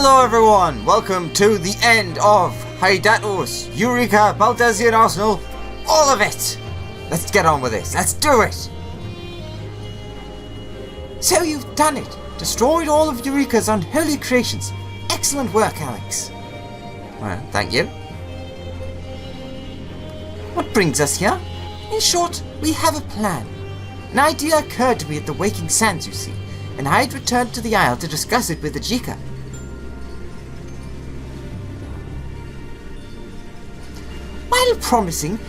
Hello everyone, welcome to the end of Hydatos, Eureka, Baldesion Arsenal, all of it! Let's get on with this, let's do it! So you've done it! Destroyed all of Eureka's unholy creations. Excellent work, Alex. Well, thank you. What brings us here? In short, we have a plan. An idea occurred to me at the Waking Sands, you see, and I had returned to the Isle to discuss it with Eureka. While promising,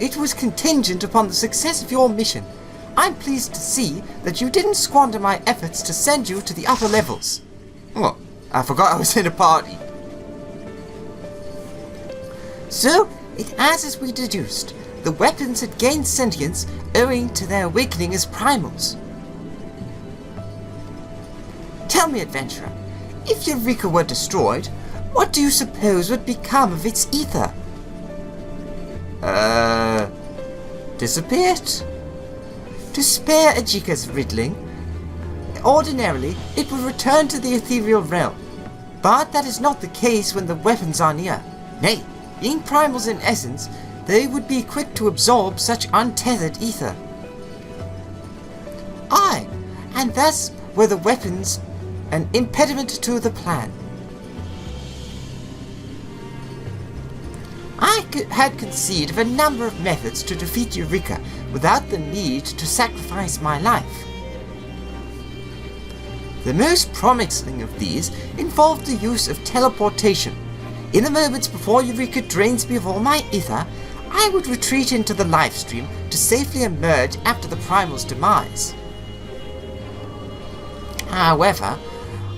it was contingent upon the success of your mission. I'm pleased to see that you didn't squander my efforts to send you to the upper levels. Oh, I forgot I was in a party. So, it as we deduced, the weapons had gained sentience owing to their awakening as primals. Tell me, adventurer, if Eureka were destroyed, what do you suppose would become of its ether? Disappeared? To spare Eureka's riddling, ordinarily it would return to the ethereal realm, but that is not the case when the weapons are near. Nay, being primals in essence, they would be quick to absorb such untethered ether. Aye, and thus were the weapons an impediment to the plan. I had conceived of a number of methods to defeat Eureka without the need to sacrifice my life. The most promising of these involved the use of teleportation. In the moments before Eureka drains me of all my ether, I would retreat into the livestream to safely emerge after the primal's demise. However,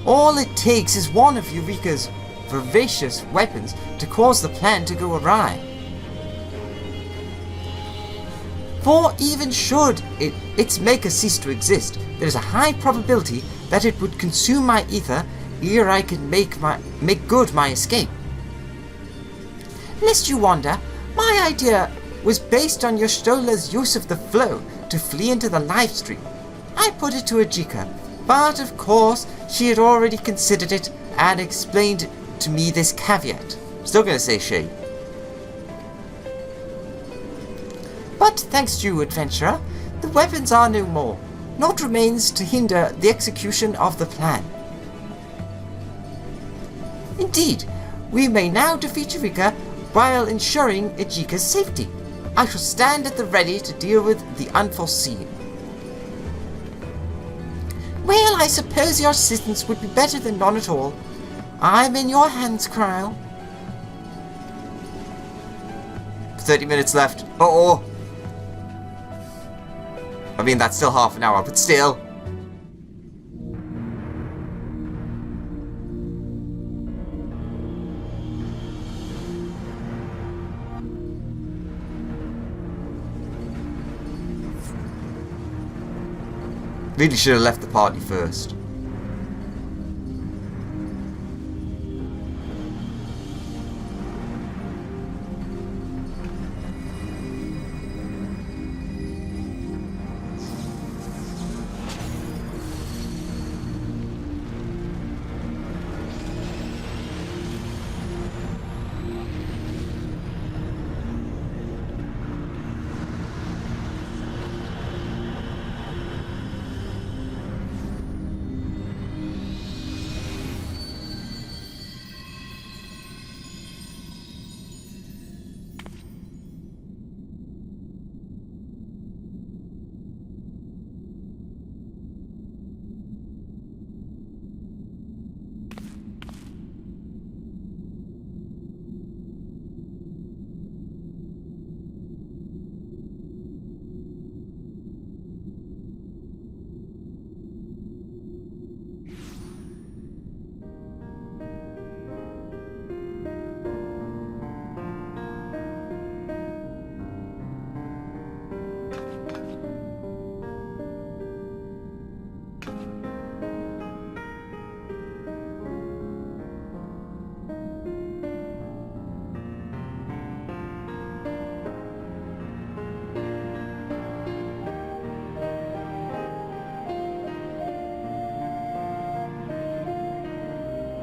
all it takes is one of Eureka's voracious weapons to cause the plan to go awry. For even should its maker cease to exist, there is a high probability that it would consume my ether ere I could make good my escape. Lest you wonder, my idea was based on Yoshtola's use of the flow to flee into the livestream. I put it to Eureka, but of course she had already considered it and explained to me this caveat. Still gonna say she. But thanks to you, adventurer, the weapons are no more. Naught remains to hinder the execution of the plan. Indeed, we may now defeat Eureka while ensuring Eureka's safety. I shall stand at the ready to deal with the unforeseen. Well, I suppose your assistance would be better than none at all. I'm in your hands, Cryle. 30 minutes left. Uh-oh. I mean, that's still half an hour, but still. Really should have left the party first.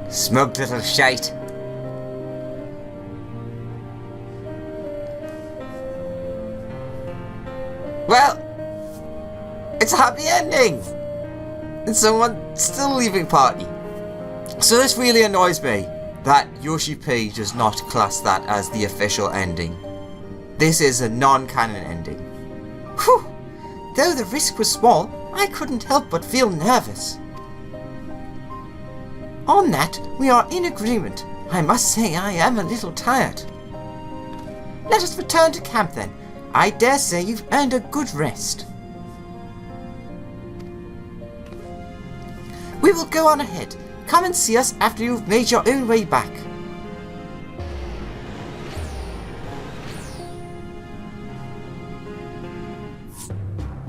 Smug little shite. Well, it's a happy ending! And someone still leaving party. So this really annoys me that Yoshi P does not class that as the official ending. This is a non-canon ending. Whew! Though the risk was small, I couldn't help but feel nervous. On that, we are in agreement. I must say I am a little tired. Let us return to camp then. I dare say you've earned a good rest. We will go on ahead. Come and see us after you've made your own way back.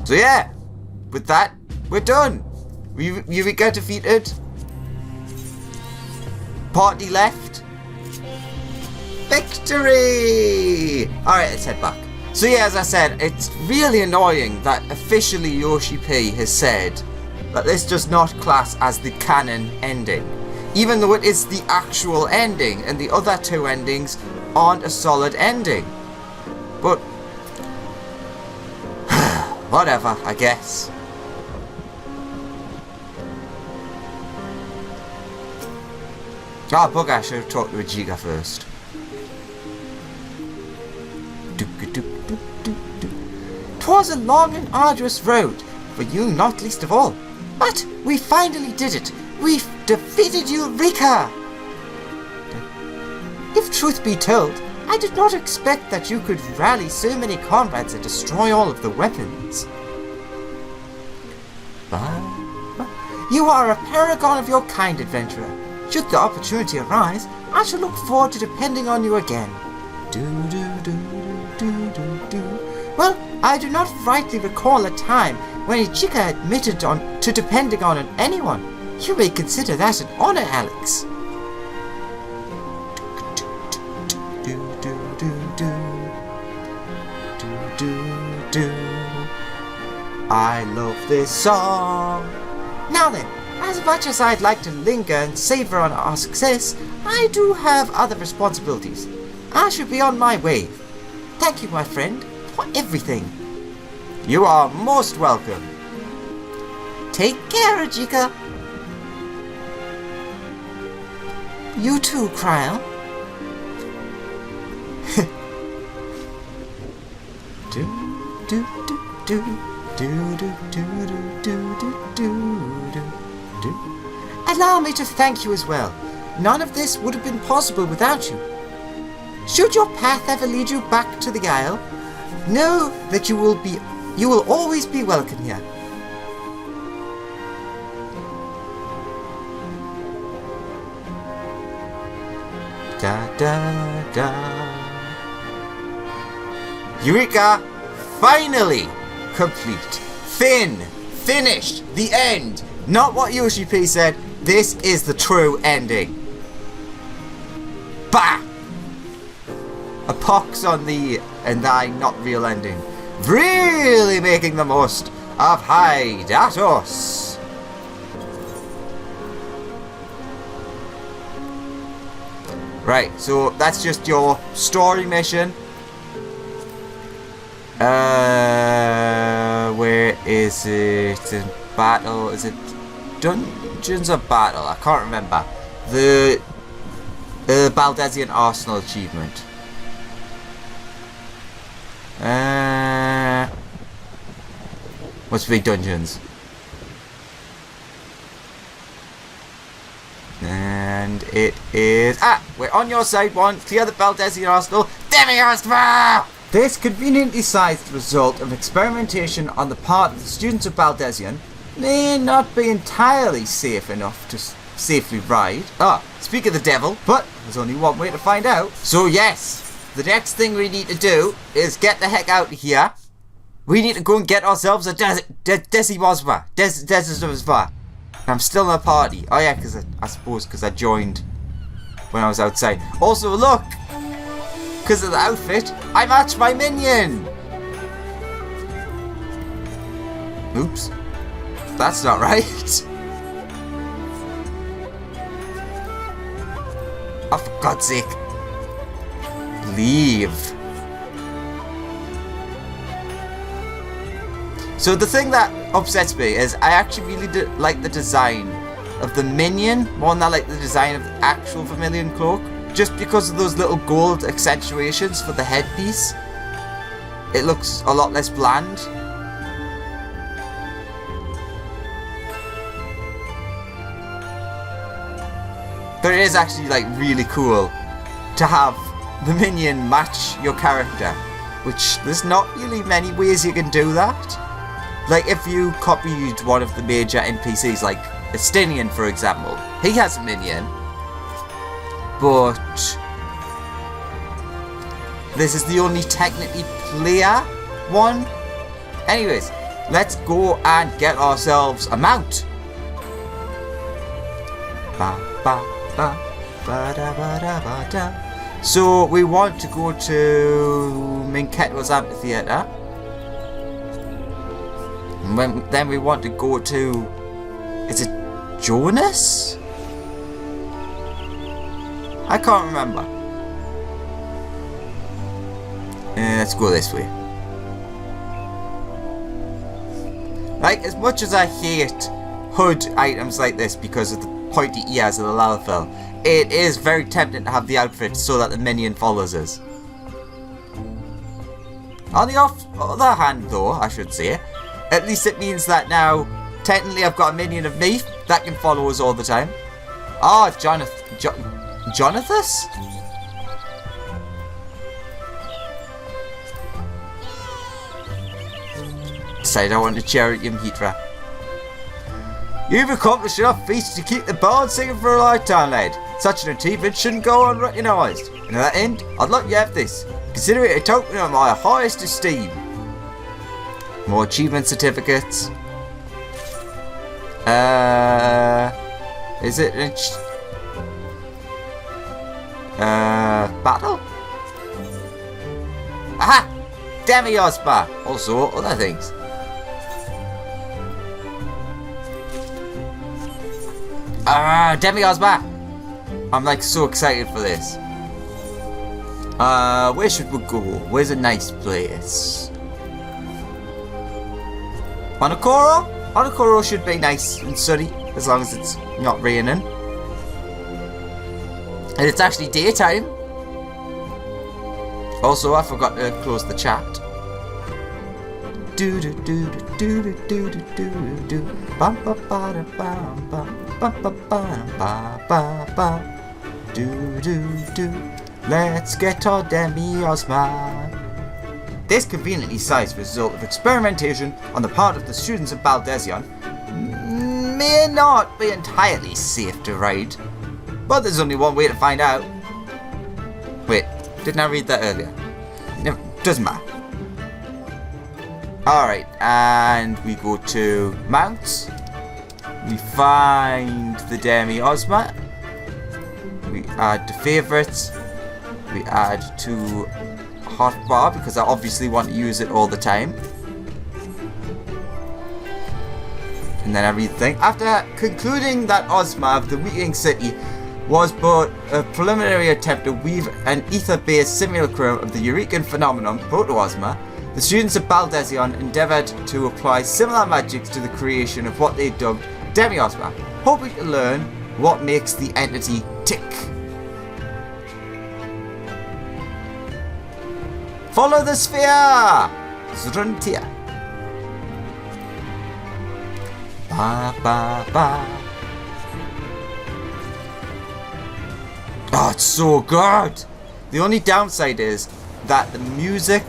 So yeah, with that, we're done. Eureka defeated. Party left. Victory! Alright, let's head back. So yeah, as I said, it's really annoying that officially Yoshi P has said that this does not class as the canon ending, even though it is the actual ending, and the other two endings aren't a solid ending. But whatever, I guess. Ah, bugger, I should have talked to Vegeta first. 'Twas a long and arduous road, for you not least of all. But we finally did it. We've defeated Eureka! If truth be told, I did not expect that you could rally so many comrades and destroy all of the weapons. But you are a paragon of your kind, adventurer. Should the opportunity arise, I shall look forward to depending on you again. Well, I do not rightly recall a time when a chica admitted to depending on anyone. You may consider that an honor, Alex. I love this song. Now then, as much as I'd like to linger and savor on our success, I do have other responsibilities. I should be on my way. Thank you, my friend, for everything. You are most welcome. Take care, Ajika. You too, Cryle. Allow me to thank you as well. None of this would have been possible without you. Should your path ever lead you back to the Isle, know that you will always be welcome here. Da da da. Eureka! Finally complete. Finished. The end. Not what Yoshi P said. This is the true ending. Bah! A pox on thee and thy not real ending. Really making the most of Hydatos. Right, so that's just your story mission. Where is it? In battle? Is it dungeons or battle? I can't remember. The Baldesion Arsenal achievement. Must be dungeons. And it is... we're on your side, one. Clear the Baldesion Arsenal. Demi Ozma! This conveniently sized result of experimentation on the part of the students of Baldesion may not be entirely safe enough to safely ride. Speak of the devil, but there's only one way to find out. So yes, the next thing we need to do is get the heck out of here. We need to go and get ourselves a Demi Ozma. I'm still in a party. Oh yeah, I suppose because I joined when I was outside. Also, look! Because of the outfit, I match my minion! Oops. That's not right. God's sake. Leave. So the thing that upsets me is I actually really like the design of the minion more than I like the design of the actual Vermilion Cloak. Just because of those little gold accentuations for the headpiece. It looks a lot less bland. But it is actually like really cool to have the minion match your character, which there's not really many ways you can do that. Like if you copied one of the major NPCs, like Estinian for example, he has a minion, but this is the only technically player one. Anyways, let's go and get ourselves a mount. Ba, ba, ba, ba, da, ba, da, ba, da. So we want to go to Minketo's amphitheater. And then we want to go to... Is it Jonas? I can't remember. Let's go this way. Like, as much as I hate HUD items like this because of the pointy ears of the Lalafell, it is very tempting to have the outfit so that the minion follows us. On the other hand though, I should say, at least it means that now, technically I've got a minion of me that can follow us all the time. Oh, Jonathas? Decided I want to cheer at you, Mhitra. You've accomplished enough feats to keep the bard singing for a lifetime, lad. Such an achievement shouldn't go unrecognised. And to that end, I'd like you to have this. Consider it a token of my highest esteem. More achievement certificates. Is it battle? Aha! Demi Ozma! Also other things. Demi Ozma! I'm like so excited for this. Where should we go? Where's a nice place? Hanokoro? Hanokoro should be nice and sunny as long as it's not raining. And it's actually daytime. Also, I forgot to close the chat. Do do do do do do do do do. Bum ba ba da bum bum bum ba ba ba ba ba. Do do do. Let's get our Demi Ozma. This conveniently sized result of experimentation on the part of the students of Baldesion may not be entirely safe to ride, but there's only one way to find out. Wait, didn't I read that earlier? No, doesn't matter. Alright, and we go to mounts. We find the Demi Ozma. We add to favorites. We add to hotbar because I obviously want to use it all the time. And then everything. After concluding that Ozma of the Weakening City was but a preliminary attempt to weave an ether-based simulacrum of the Eureka phenomenon, Proto-Ozma, the students of Baldesion endeavoured to apply similar magics to the creation of what they dubbed Demi Ozma, hoping to learn what makes the entity tick. Follow the sphere! Zruntia. Ba ba ba. Oh, it's so good! The only downside is that the music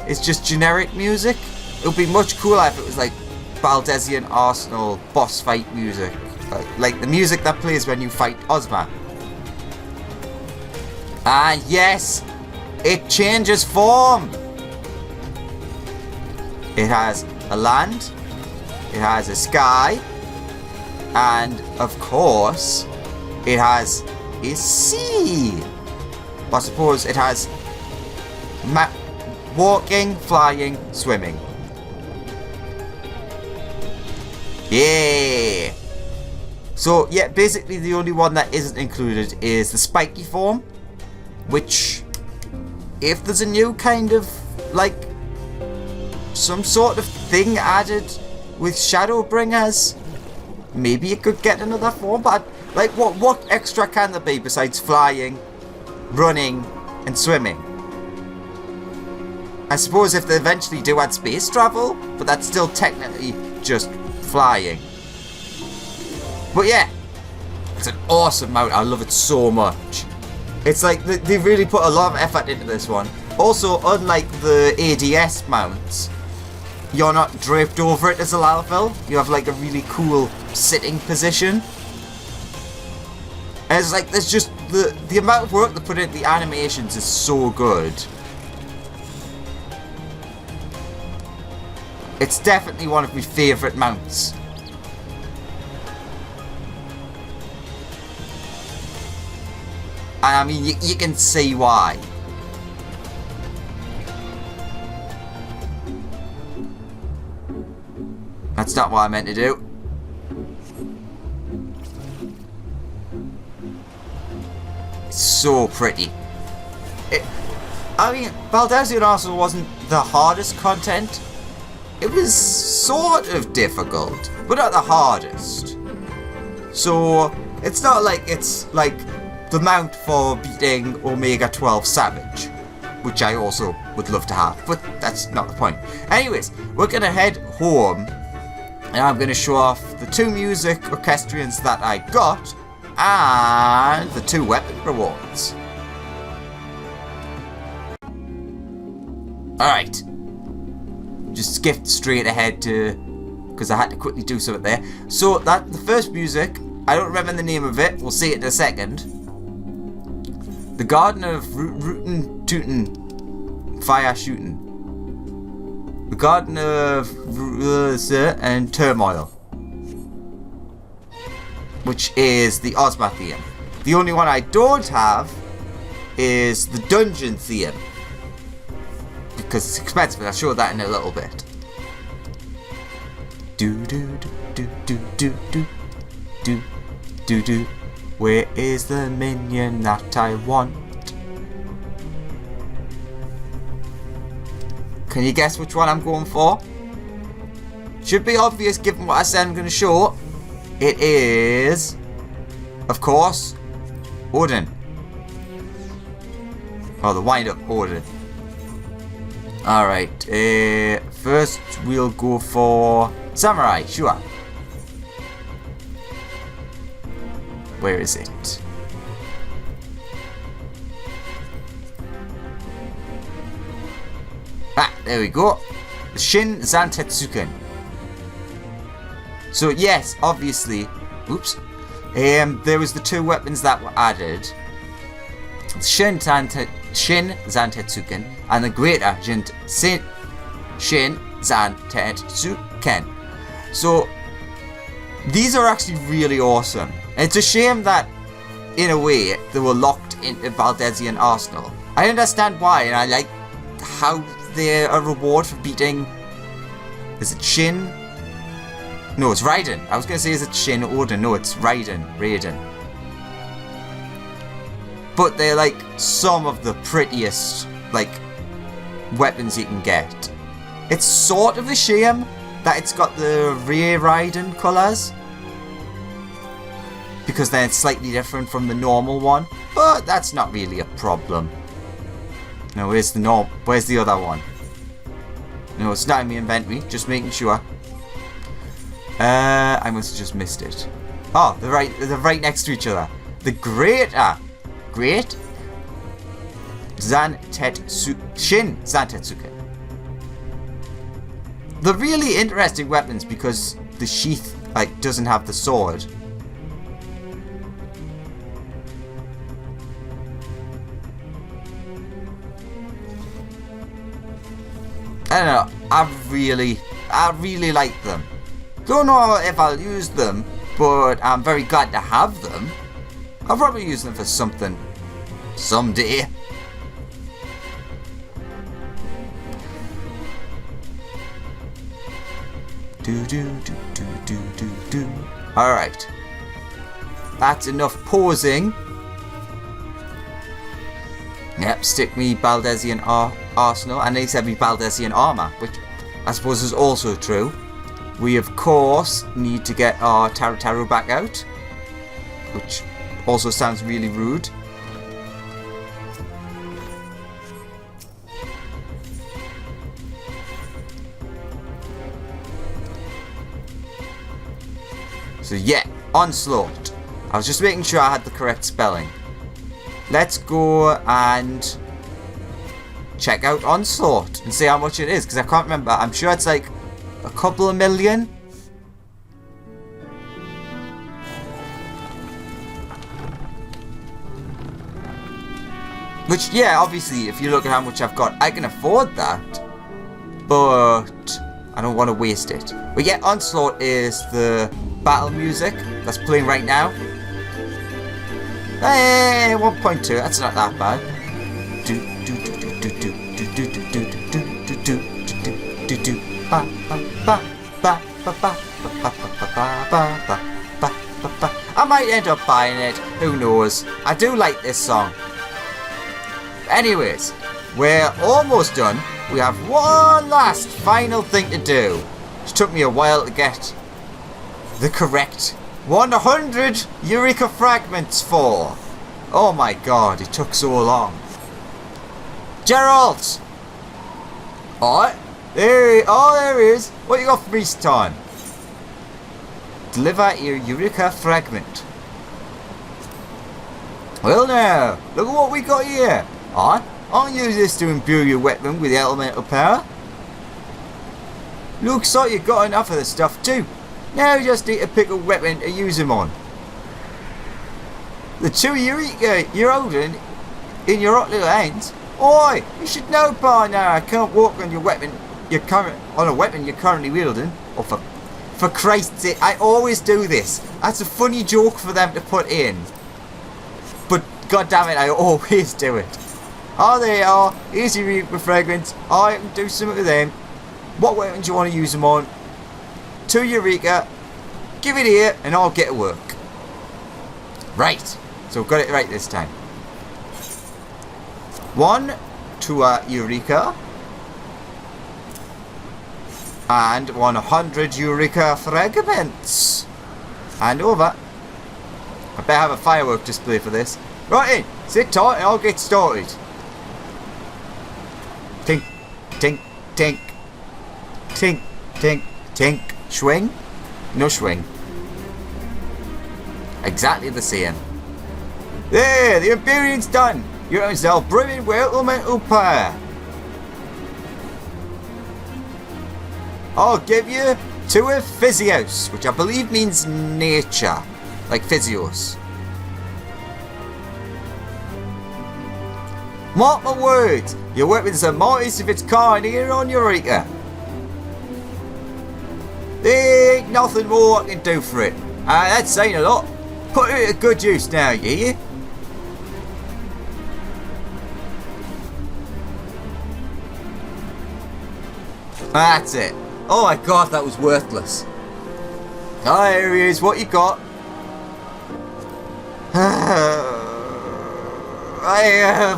is just generic music. It would be much cooler if it was like Baldesion Arsenal boss fight music. Like the music that plays when you fight Ozma. And yes! It changes form! It has a land, it has a sky, and of course, it has a sea. I suppose it has walking, flying, swimming. Yeah! So yeah, basically the only one that isn't included is the spiky form, which, if there's a new kind of, like, some sort of thing added with Shadowbringers, maybe it could get another form. But like, what extra can there be besides flying, running, and swimming? I suppose if they eventually do add space travel, but that's still technically just flying. But yeah, it's an awesome mount. I love it so much. It's like they really put a lot of effort into this one. Also, unlike the ADS mounts, you're not draped over it as a Lalafell. You have like a really cool sitting position. And it's like, there's just the amount of work they put into the animations is so good. It's definitely one of my favourite mounts. And I mean, you can see why. That's not what I meant to do. It's so pretty. I mean, Baldesion also wasn't the hardest content. It was sort of difficult, but not the hardest. So, it's not like it's like the mount for beating Omega 12 Savage, which I also would love to have, but that's not the point. Anyways, we're gonna head home, and I'm gonna show off the 2 music orchestrions that I got, and the 2 weapon rewards. Alright. Just skipped straight ahead to, because I had to quickly do something there. So that the first music, I don't remember the name of it. We'll see it in a second. The Garden of Rootin' Tootin' Fire Shootin'. The Garden of and Turmoil, which is the Ozma theme. The only one I don't have is the Dungeon theme, because it's expensive. I'll show that in a little bit. Do do do do do do do do do. Where is the minion that I want? Can you guess which one I'm going for? Should be obvious given what I said I'm going to show. It is, of course, Odin. Oh, the wind-up Odin. Alright, first we'll go for Samurai, sure. Where is it? Ah, there we go. Shin Zantetsuken. So yes, obviously, oops. There was the 2 weapons that were added. Shin Zantetsuken and the Greater Shin Zantetsuken. So these are actually really awesome. It's a shame that, in a way, they were locked into Baldesion Arsenal. I understand why, and I like how they're a reward for beating... Is it Shin? No, it's Raiden. I was going to say, is it Shin Odin? No, it's Raiden. But they're like some of the prettiest, like, weapons you can get. It's sort of a shame that it's got the Rei Raiden colours, because then it's slightly different from the normal one. But that's not really a problem. No, where's the other one? No, it's not in my inventory. Just making sure. I must have just missed it. Oh, they're right next to each other. The Great Shin Zantetsuken. They're really interesting weapons because the sheath doesn't have the sword. I don't know. I really like them. Don't know if I'll use them, but I'm very glad to have them. I'll probably use them for something someday. Do do do do do do do. All right. that's enough pausing. Yep, stick me Baldesion arsenal, and they said me Baldesion armor, which I suppose is also true. We of course need to get our Taru back out, which also sounds really rude. So yeah, Onslaught. I was just making sure I had the correct spelling. Let's go and check out Onslaught and see how much it is, because I can't remember. I'm sure it's like a couple of million. Which, yeah, obviously, if you look at how much I've got, I can afford that. But I don't want to waste it. But yeah, Onslaught is the battle music that's playing right now. Hey, 1.2, that's not that bad. I might end up buying it, who knows. I do like this song. Anyways, we're almost done. We have one last final thing to do. It took me a while to get the correct 100 Eureka fragments for. Oh my god, it took so long. Geralt! Alright, there he is. What you got for me this time? Deliver your Eureka fragment. Well now, look at what we got here. Alright, I'll use this to imbue your weapon with elemental power. Looks like you've got enough of the stuff too. Now you just need to pick a weapon to use them on. The two Eureka you're holding in your hot little hands. Oi, you should know by now I can't walk on your weapon you're currently wielding. Or for Christ's sake, I always do this. That's a funny joke for them to put in. But god damn it, I always do it. Oh, there you are. Here's your Eureka fragments. I can do something with them. What weapon do you want to use them on? 2 Eureka. Give it here and I'll get to work. Right. So got it right this time. 1 to Eureka. And 100 Eureka fragments. And over. I better have a firework display for this. Right in. Sit tight and I'll get started. Tink, tink, tink. Tink, tink, tink. Swing? No swing. Exactly the same. There, the Imperium's done. You're yourself brimming with elemental power. I'll give you to a physios, which I believe means nature, like physios. Mark my words, your weapon's the mightiest of its kind here on Eureka. There ain't nothing more I can do for it. That's saying a lot. Put it to good use now, you hear? That's it. Oh my god, that was worthless. Oh, here he is. What you got?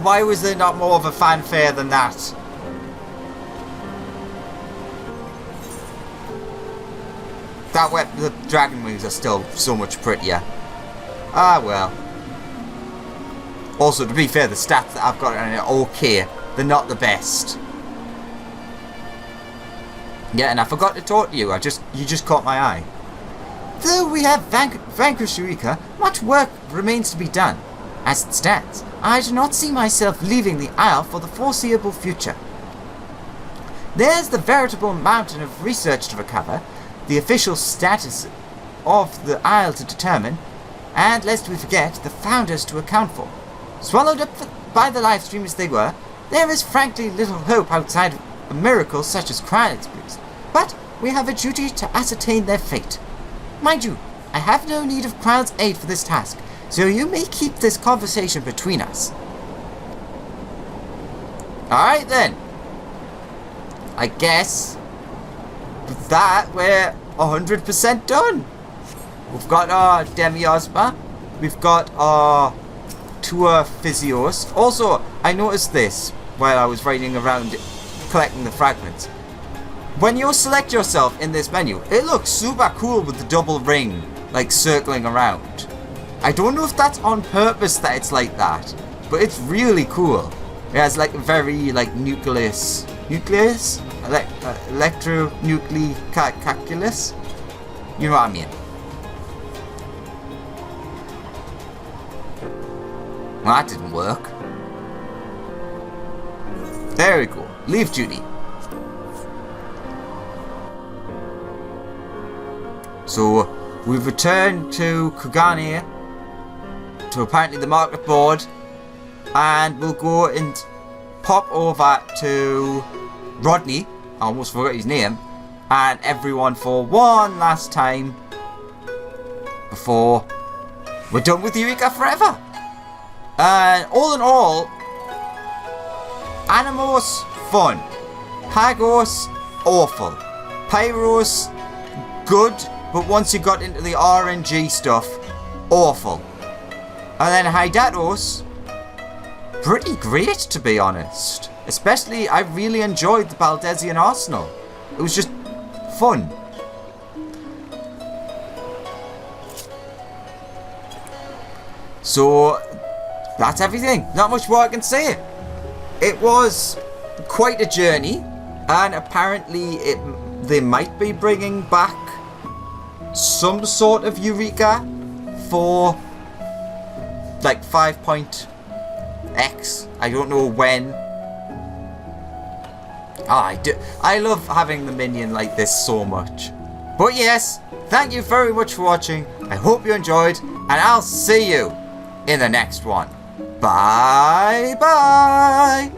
Why was there not more of a fanfare than that? That weapon, the dragon wings are still so much prettier. Ah well. Also, to be fair, the stats that I've got are okay. They're not the best. Yeah, and I forgot to talk to you. You just caught my eye. Though we have vanquished Eureka, much work remains to be done. As it stands, I do not see myself leaving the Isle for the foreseeable future. There's the veritable mountain of research to recover, the official status of the Isle to determine, and lest we forget, the founders to account for. Swallowed up by the live stream as they were, there is frankly little hope outside of a miracle such as Cryon's boost. But we have a duty to ascertain their fate. Mind you, I have no need of Cryon's aid for this task, so you may keep this conversation between us. Alright then. I guess with that we're 100% done. We've got our Demi Ozma. we've got our tour physios. Also, I noticed this while I was riding around collecting the fragments. When you select yourself in this menu, it looks super cool with the double ring, like, circling around. I don't know if that's on purpose that it's like that, but it's really cool. It has, like, a very, like, electronuclear calculus? You know what I mean? Well, that didn't work. There we go. Leave duty. So, we've returned to Kugane, to apparently the market board, and we'll go and pop over to Rodney, I almost forgot his name, and everyone for one last time before we're done with Eureka forever. And all in all, Animos, fun. Pagos, awful. Pyros, good, but once you got into the RNG stuff, awful. And then Hydatos, pretty great, to be honest. Especially, I really enjoyed the Baldesion Arsenal. It was just fun. So, that's everything. Not much more I can say. It was quite a journey, and apparently they might be bringing back some sort of Eureka for like 5.x. I don't know when. I love having the minion like this so much. But yes, thank you very much for watching. I hope you enjoyed, and I'll see you in the next one. Bye bye.